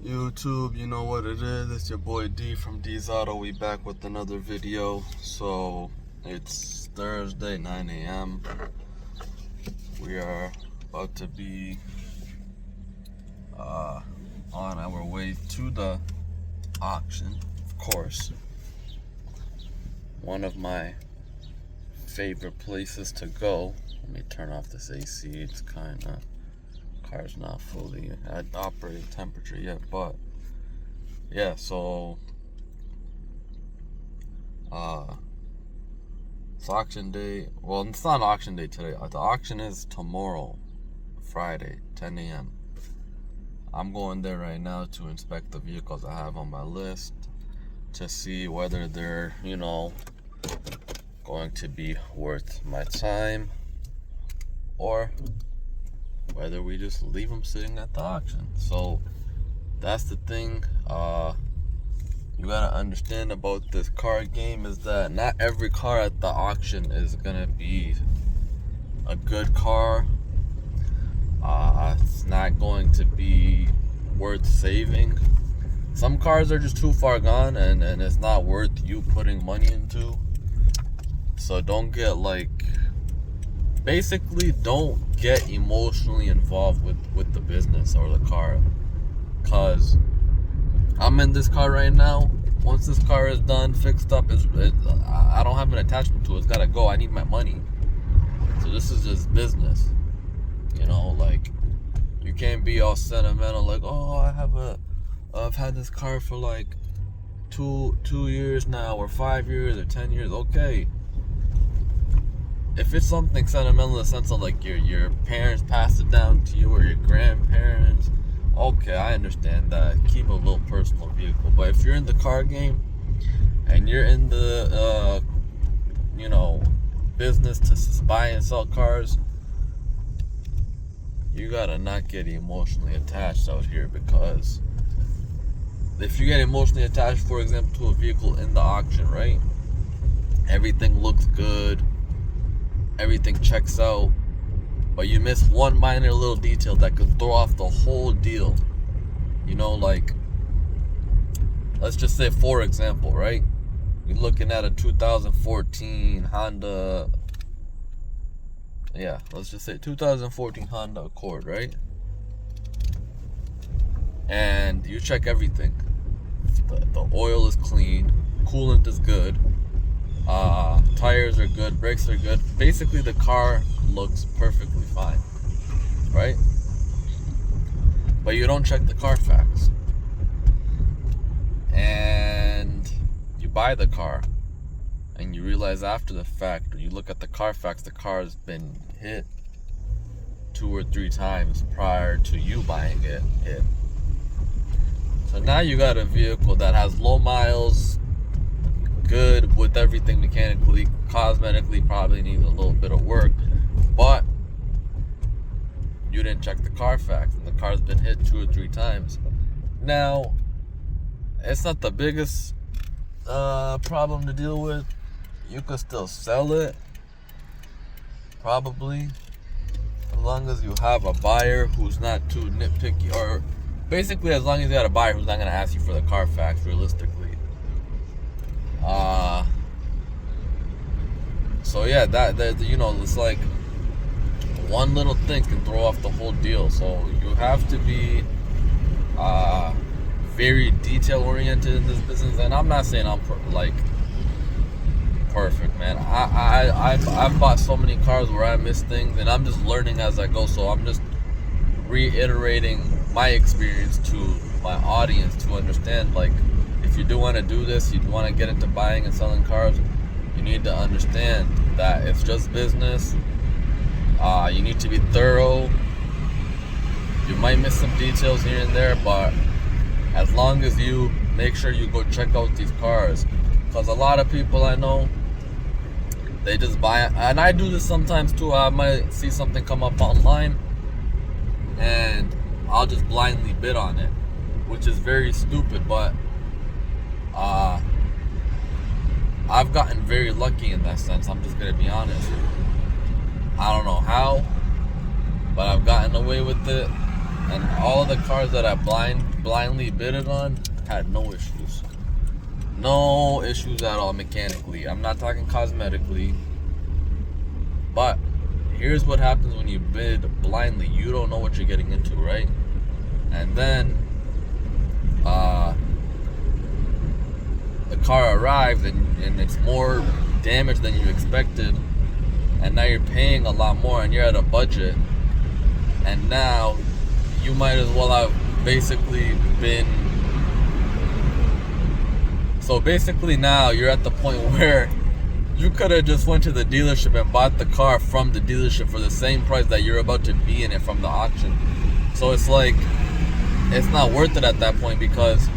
YouTube, you know what it is. It's your boy D from D's Auto. We back with another video. So it's Thursday, 9 a.m. We are about to be on our way to the auction. Of course, one of my favorite places to go. Let me turn off this AC. It's kind of, car's not fully at operating temperature yet, but yeah. So it's auction day. Well, it's not auction day today. The auction is tomorrow, Friday, 10 a.m. I'm going there right now to inspect the vehicles I have on my list to see whether they're, going to be worth my time or whether we just leave them sitting at the auction. So that's the thing you gotta understand about this car game, is that not every car at the auction is gonna be a good car. It's not going to be worth saving. Some cars are just too far gone and it's not worth you putting money into. So don't get basically don't get emotionally involved with the business or the car, because I'm in this car right now. Once this car is done, fixed up, I don't have an attachment to it. It's gotta go. I need my money. So this is just business, you can't be all sentimental like, oh, I've had this car for like two years now, or 5 years, or 10 years. Okay, if it's something sentimental in the sense of like your parents passed it down to you, or your grandparents, okay, I understand that. Keep a little personal vehicle. But if you're in the car game and you're in the business to buy and sell cars, you gotta not get emotionally attached out here. Because if you get emotionally attached, for example, to a vehicle in the auction, right, everything looks good, everything checks out, but you miss one minor little detail that could throw off the whole deal. Let's just say, for example, right, you're looking at a 2014 Honda, let's just say 2014 Honda Accord, right? And you check everything. The oil is clean, coolant is good, tires are good, brakes are good. Basically, the car looks perfectly fine, right? But you don't check the Carfax, and you buy the car, and you realize after the fact, when you look at the Carfax, the car has been hit 2 or 3 times prior to you buying it. So now you got a vehicle that has low miles, good with everything mechanically, cosmetically probably needs a little bit of work, but you didn't check the Carfax, and the car's been hit 2 or 3 times. Now, it's not the biggest problem to deal with. You could still sell it, probably, as long as you have a buyer who's not too nitpicky, or basically as long as you got a buyer who's not going to ask you for the Carfax, realistically. So yeah, that it's like one little thing can throw off the whole deal. So you have to be very detail oriented in this business. And I'm not saying I'm perfect, man. I've bought so many cars where I miss things, and I'm just learning as I go. So I'm just reiterating my experience to my audience to understand, if you do want to do this, you want to get into buying and selling cars, you need to understand that it's just business. You need to be thorough. You might miss some details here and there, but as long as you make sure you go check out these cars, because a lot of people I know, they just buy it, and I do this sometimes too. I might see something come up online and I'll just blindly bid on it, which is very stupid, but I've gotten very lucky in that sense. I'm just gonna be honest. I don't know how, but I've gotten away with it. And all of the cars that I blindly bidded on had no issues. No issues at all mechanically. I'm not talking cosmetically. But here's what happens when you bid blindly. You don't know what you're getting into, right? And then the car arrives and it's more damage than you expected. And now you're paying a lot more and you're at a budget. And now you might as well have basically been... So basically now you're at the point where you could have just went to the dealership and bought the car from the dealership for the same price that you're about to be in it from the auction. So it's like, it's not worth it at that point, because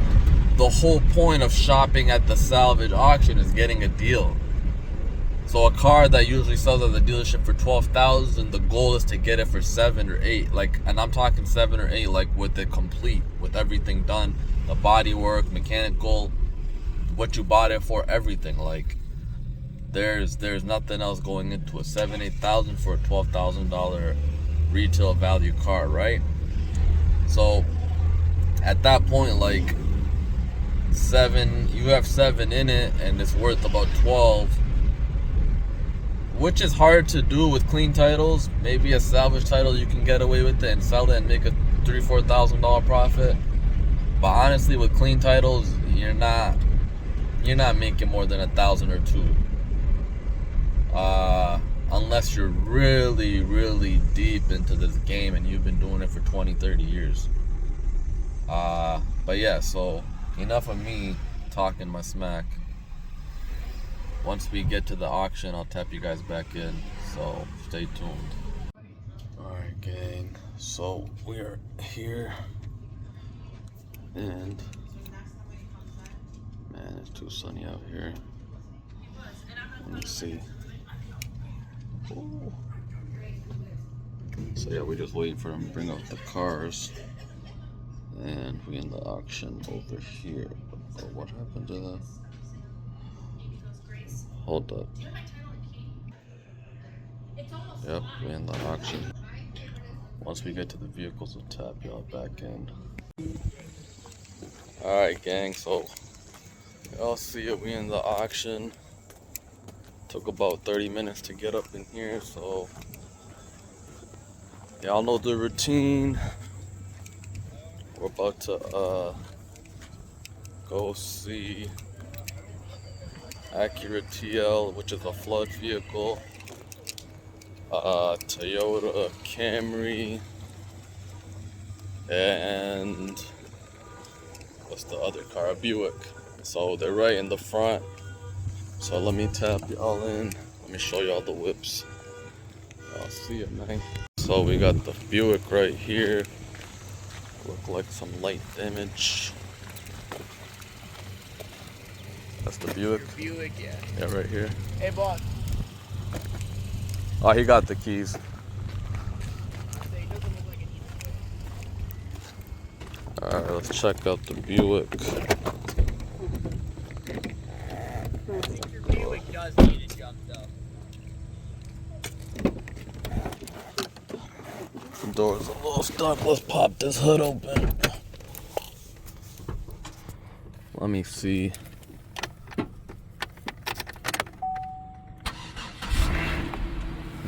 the whole point of shopping at the salvage auction is getting a deal. So a car that usually sells at the dealership for $12,000, the goal is to get it for 7 or 8. Like, and I'm talking 7 or 8, like with it complete, with everything done, the body work, mechanical, what you bought it for, everything. Like, there's nothing else going into a $7,000-8,000 for a $12,000 retail value car, right? So at that point, like, you have 7 in it and it's worth about 12, which is hard to do with clean titles. Maybe a salvage title you can get away with it and sell it and make a $3,000-4,000 profit. But honestly, with clean titles, you're not making more than 1,000 or 2. Unless you're really, really deep into this game and you've been doing it for 20-30 years. But yeah, so enough of me talking my smack. Once we get to the auction, I'll tap you guys back in, so stay tuned. Alright, gang, so we are here, and man, it's too sunny out here. Let me see. Ooh. So yeah, we're just waiting for them to bring out the cars, and we in the auction over here. Oh, what happened to that? Hold up. Yep, we're in the auction. Once we get to the vehicles, we'll tap y'all back in. Alright, gang, so y'all see it, we in the auction. Took about 30 minutes to get up in here, so y'all know the routine. We're about to go see Acura TL, which is a flood vehicle, Toyota Camry, and what's the other car? A Buick. So they're right in the front. So let me tap y'all in. Let me show y'all the whips. Y'all see it, man. So we got the Buick right here. Look like some light damage. That's the Buick. Buick, yeah. Yeah, right here. Hey, boss. Oh, he got the keys. Alright, let's check out the Buick. I think your Buick does need a jump, though. The door's a little stuck. Let's pop this hood open. Let me see.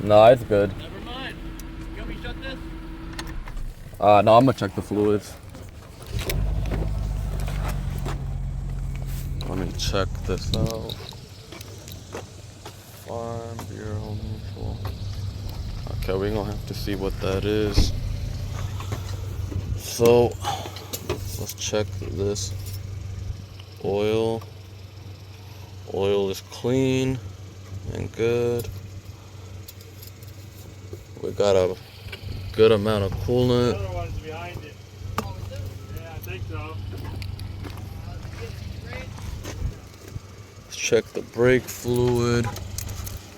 No, it's good. Never mind. You want me to shut this? No, I'm gonna check the fluids. Let me check this out. Farm Bureau Mutual. Okay, we're gonna have to see what that is. So, let's check this. Oil. Oil is clean and good. We got a good amount of coolant. The other one's behind it. Yeah, I think so. Let's check the brake fluid.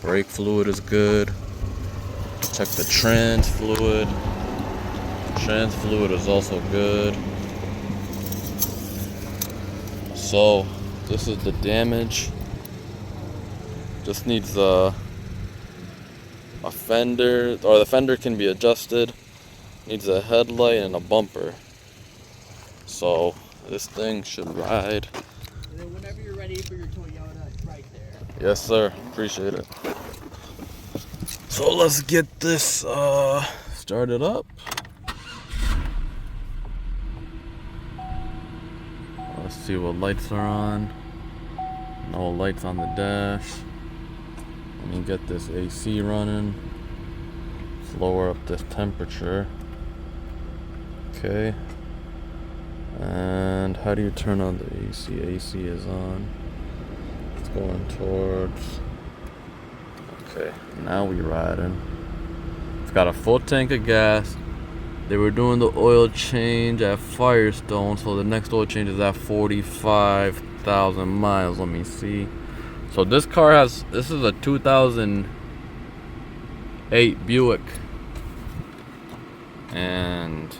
Brake fluid is good. Check the trans fluid. Trans fluid is also good. So this is the damage. Just needs a fender, or the fender can be adjusted. Needs a headlight and a bumper. So this thing should ride. And then whenever you're ready for your Toyota, it's right there. Yes, sir. Appreciate it. So let's get this started up. Let's see what lights are on. No lights on the dash. Let me get this AC running. Let's lower up this temperature. Okay. And how do you turn on the AC? AC is on. It's going towards. Okay, now we riding. It's got a full tank of gas. They were doing the oil change at Firestone, so the next oil change is at 45,000 miles. Let me see. So this car has, this is a 2008 Buick. And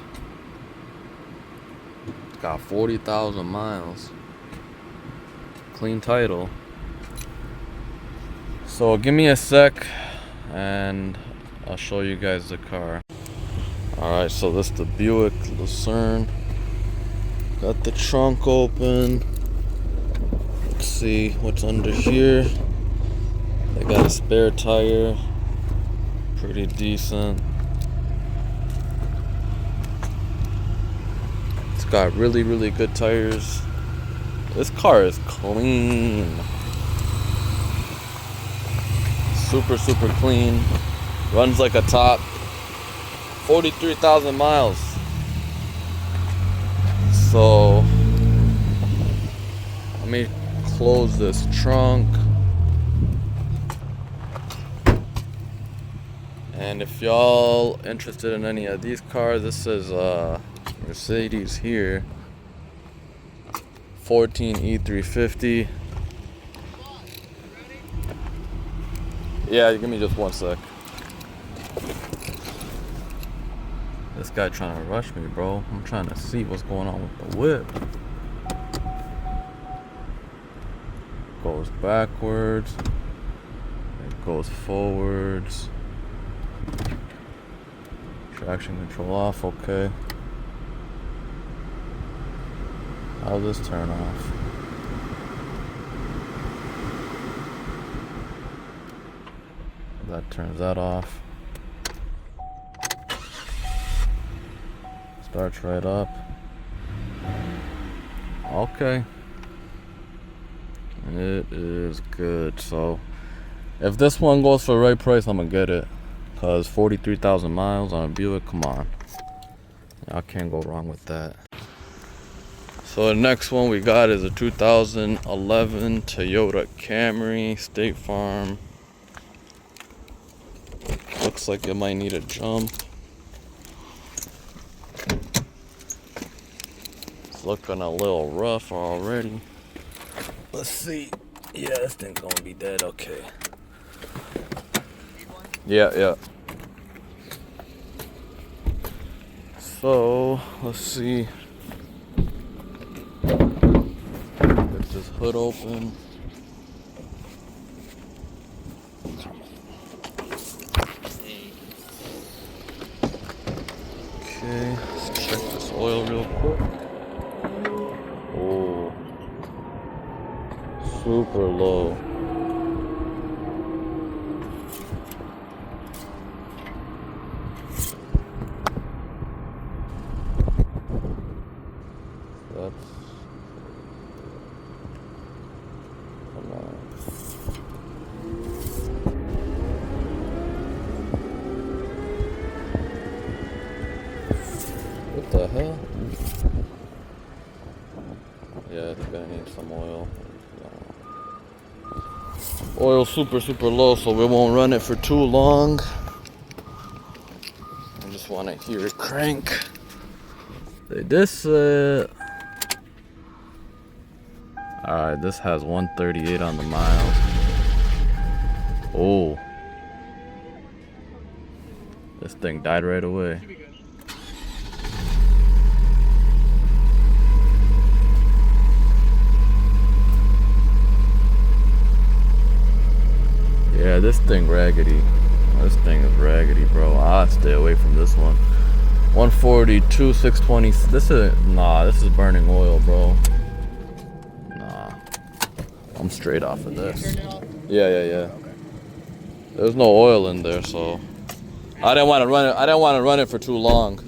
it's got 40,000 miles. Clean title. So give me a sec and I'll show you guys the car. Alright, so this is the Buick Lucerne. Got the trunk open. Let's see what's under here. They got a spare tire. Pretty decent. It's got really, really good tires. This car is clean. Super, super clean. Runs like a top. 43,000 miles. So let me close this trunk. And if y'all interested in any of these cars, this is Mercedes here. 14 E350. Yeah, give me just one sec. This guy trying to rush me, bro. I'm trying to see what's going on with the whip. Goes backwards. It goes forwards. Traction control off, okay. How'll this turn off? That turns that off. Starts right up. Okay. It is good. So if this one goes for the right price, I'm gonna get it. Cause 43,000 miles on a Buick, come on. I can't go wrong with that. So the next one we got is a 2011 Toyota Camry, State Farm. Looks like it might need a jump. It's looking a little rough already. Let's see. Yeah, this thing's gonna be dead. Okay. Yeah. So, let's see. Get this hood open. Okay, let's check this oil real quick. Oh, super low. That's, come on. What the hell? Yeah, it's gonna need some oil. Oil super low, so we won't run it for too long. I just want to hear it crank. This alright, this has 138 on the miles. Oh, this thing died right away. Yeah, this thing raggedy. This thing is raggedy, bro. I'll stay away from this one. 142, 620. This is burning oil, bro. Nah, I'm straight off of this. Yeah. There's no oil in there, so I didn't want to run it. I didn't want to run it for too long.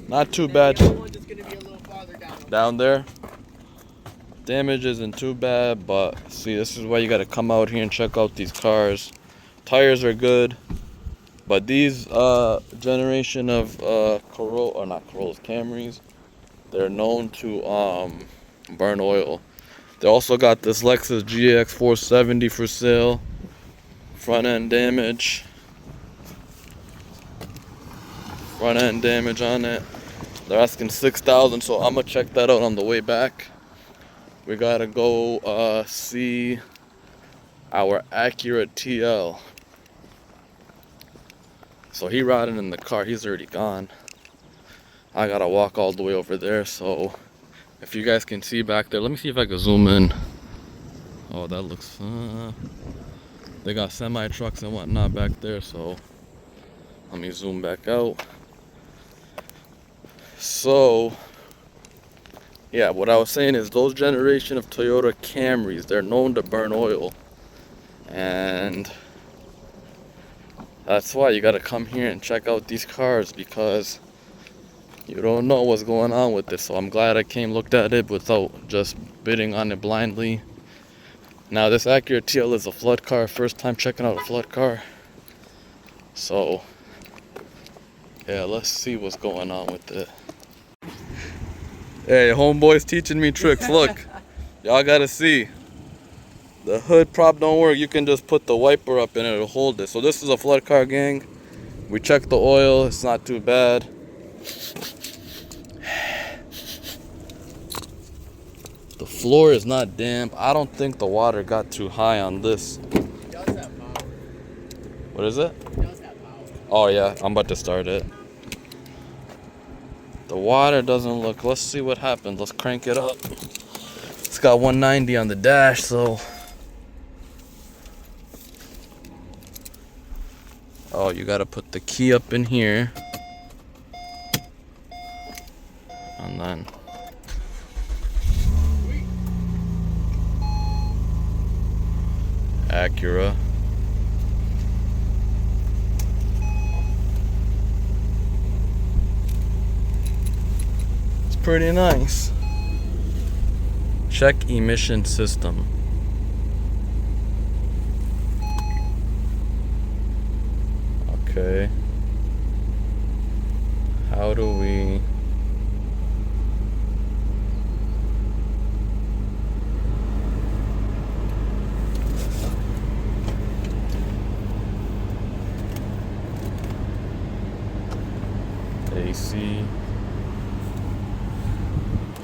Not too bad. Down there, damage isn't too bad, but see, this is why you got to come out here and check out these cars. Tires are good, but these generation of Camrys, they're known to burn oil. They also got this Lexus GX 470 for sale. Front end damage. Front end damage on it. They're asking $6,000, so I'm gonna check that out on the way back. We gotta go see our Acura TL. So he riding in the car. He's already gone. I gotta walk all the way over there. So if you guys can see back there, let me see if I can zoom in. Oh, that looks. They got semi trucks and whatnot back there. So let me zoom back out. So, yeah, what I was saying is those generation of Toyota Camrys, they're known to burn oil. And that's why you gotta come here and check out these cars, because you don't know what's going on with this. So I'm glad I came, looked at it without just bidding on it blindly. Now this Acura TL is a flood car, first time checking out a flood car. So, yeah, let's see what's going on with it. Hey, homeboy's teaching me tricks. Look, y'all gotta see. The hood prop don't work. You can just put the wiper up and it'll hold it. So this is a flood car, gang. We checked the oil. It's not too bad. The floor is not damp. I don't think the water got too high on this. It does have power. What is it? It does have power. Oh yeah, I'm about to start it. The water doesn't look. Let's see what happens. Let's crank it up. It's got 190 on the dash, so. Oh, you gotta put the key up in here. And then. Acura. It's pretty nice. Check emission system. Okay. How do we... AC.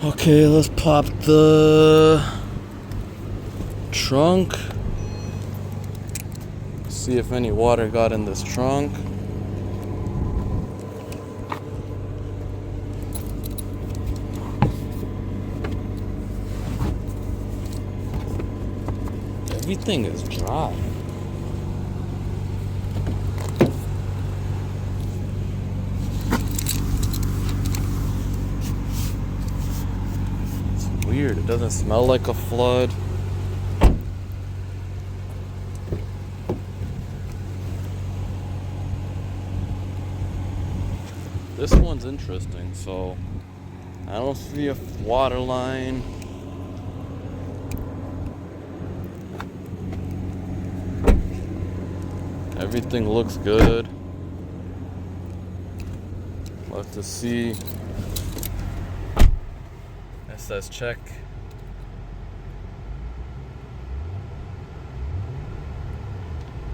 Okay, let's pop the trunk. See if any water got in this trunk. Everything is dry. It's weird. It doesn't smell like a flood. This one's interesting, so I don't see a water line. Everything looks good. Let's just see. It says check.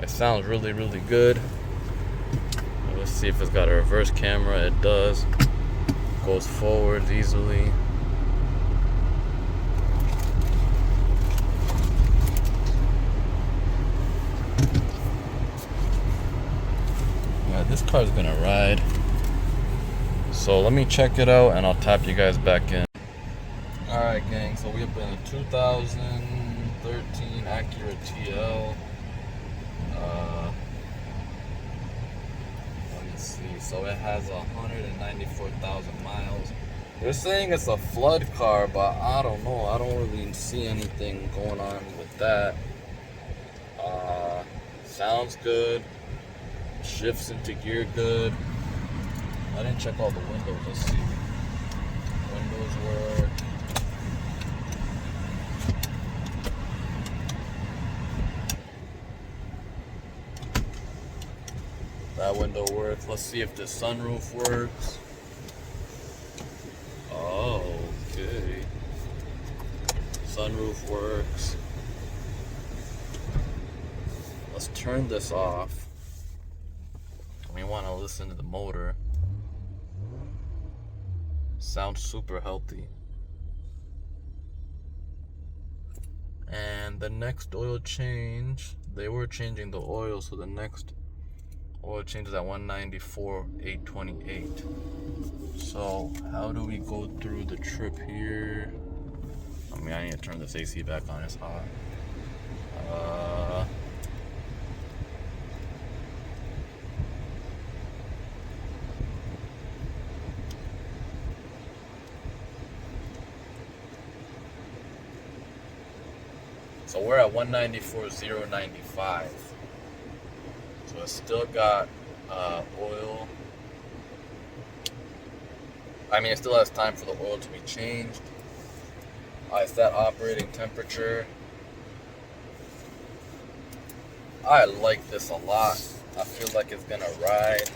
It sounds really, really good. Let's see if it's got a reverse camera. It does. Goes forward easily. Yeah, this car's gonna ride. So let me check it out and I'll tap you guys back in. Alright gang, so we have been a 2013 Acura TL. So it has 194,000 miles. They're saying it's a flood car, but I don't know. I don't really see anything going on with that. Sounds good. Shifts into gear good. I didn't check all the windows. Let's see. Windows work. That window works. Let's see if the sunroof works. Oh, okay. Sunroof works. Let's turn this off. We want to listen to the motor. Sounds super healthy. And the next oil change, they were changing the oil, so the next oil change is at 194,828. So how do we go through the trip here? I mean, I need to turn this AC back on. It's hot. So we're at 194,095. So it's still got oil. I mean, it still has time for the oil to be changed. It's that operating temperature. I like this a lot. I feel like it's gonna ride.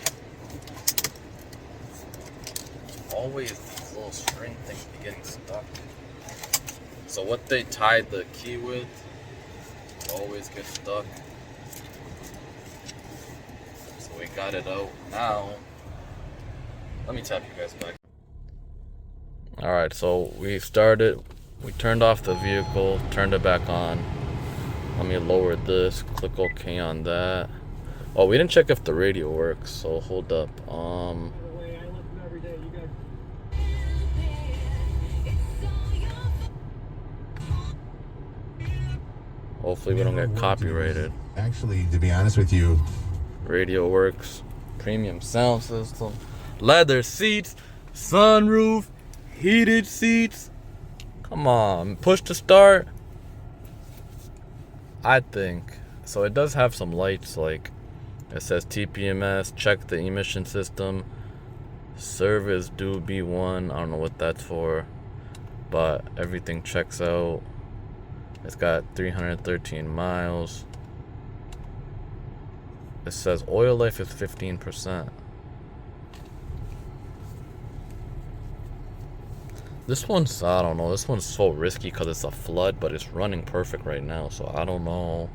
Always these little string things be getting stuck. So what they tied the key with always gets stuck. So we got it out now. Let me tap you guys back. Alright, so we turned off the vehicle, turned it back on. Let me lower this, click OK on that. Oh, we didn't check if the radio works, so hold up. Hopefully we don't get copyrighted. Actually, to be honest with you, radio works, premium sound system, leather seats, sunroof, heated seats. Come on, push to start. I think so. It does have some lights, like it says TPMS, check the emission system, service due B1. I don't know what that's for, but everything checks out. It's got 313 miles. It says oil life is 15%. This one's, I don't know, this one's so risky because it's a flood, but it's running perfect right now, so I don't know.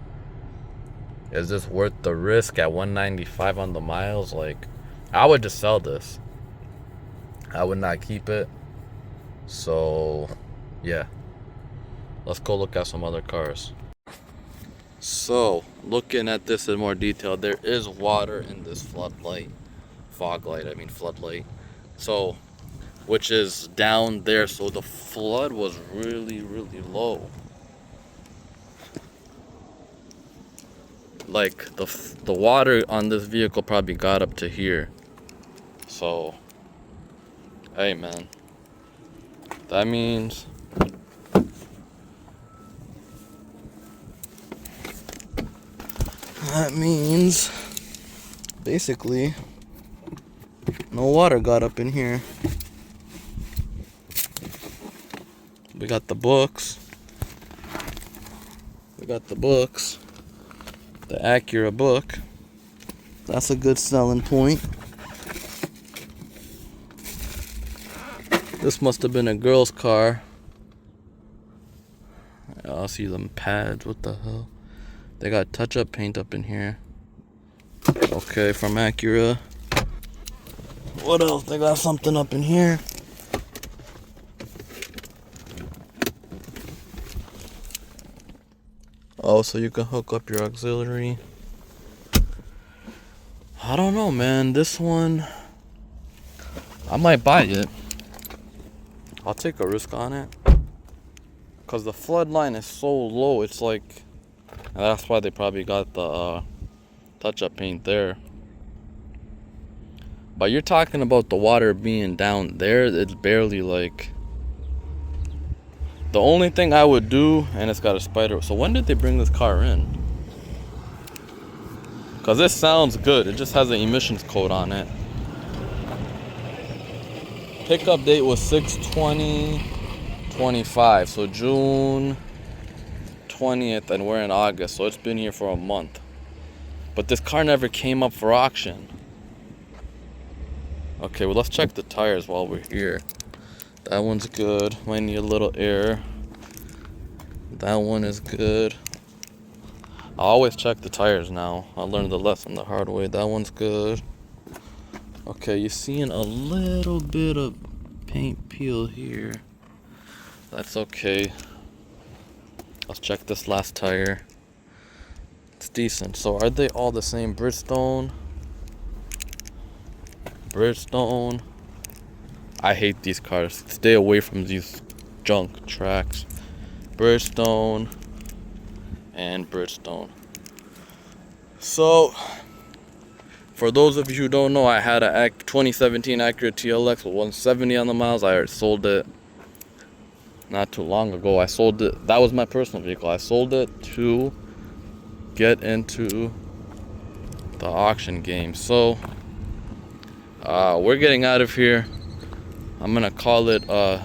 Is this worth the risk at 195 on the miles? Like, I would just sell this. I would not keep it. So, yeah. Let's go look at some other cars. So, looking at this in more detail, there is water in this floodlight. Floodlight. So, which is down there, so the flood was really, really low. Like, the water on this vehicle probably got up to here. So, hey man, that means basically no water got up in here. We got the books. The Acura book. That's a good selling point. This must have been a girl's car. I'll see them pads. What the hell? They got touch-up paint up in here. Okay, from Acura. What else? They got something up in here. Oh, so you can hook up your auxiliary. I don't know, man. This one, I might buy it. I'll take a risk on it. Because the flood line is so low, it's like, that's why they probably got the touch-up paint there. But you're talking about the water being down there. It's barely like. The only thing I would do, and it's got a spider. So when did they bring this car in? Because this sounds good. It just has an emissions code on it. Pickup date was 6/20/25. So June 20th, and we're in August. So it's been here for a month. But this car never came up for auction. Okay, well, let's check the tires while we're here. That one's good. Might need a little air. That one is good. I always check the tires now. I learned the lesson the hard way. That one's good. Okay, you're seeing a little bit of paint peel here. That's okay. Let's check this last tire. It's decent. So are they all the same? Bridgestone. Bridgestone. I hate these cars. Stay away from these junk tracks. Bridgestone and Bridgestone. So, for those of you who don't know, I had a 2017 Acura TLX with 170 on the miles. I sold it not too long ago. I sold it. That was my personal vehicle. I sold it to get into the auction game. So, we're getting out of here. I'm gonna call it a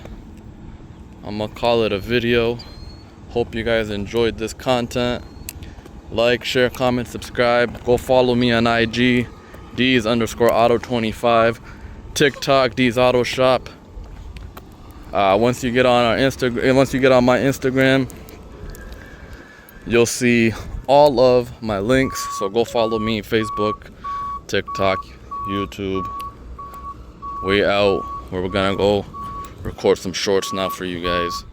video. Hope you guys enjoyed this content. Like, share, comment, subscribe. Go follow me on IG, D's_auto25, TikTok, D's Auto Shop. Once you get on my Instagram, you'll see all of my links. So go follow me, Facebook, TikTok, YouTube. We out. Where we're gonna go record some shorts now for you guys.